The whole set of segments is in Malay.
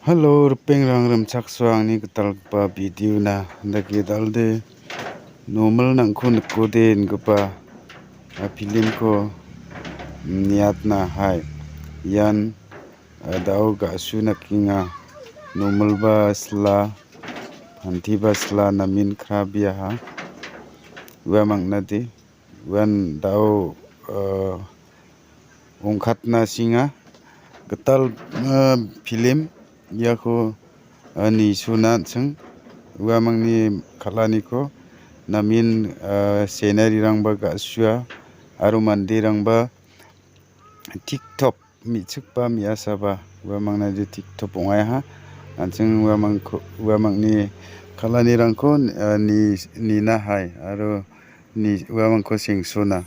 Halo, rupeng rang ram chak swang ni ketal pa video na dagi dalde normal nang ko nakoden gapa film ko niat na hai yan dau ga su nakinga normal ba sla phanti ba sla namin khrabia ha wa mangna de wan dau ongkhat na singa ketal film yako ni sunat seng wa mangni khalani ko namin scenery rang ba ga sua aru mandi rang ba tiktok mi chukpa mi asaba wa mangna je tiktok ongai ha anjing wa mangni khalani rang ko ni na hai aru ni wa mang ko sing suna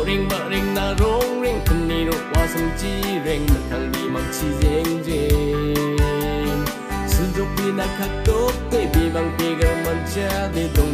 ring ba ring na rong ring kani ro wa sam chi ring na thang bi mang chi jeng jeng sun jok bi na khak tok te bi mang pi gar man cha de do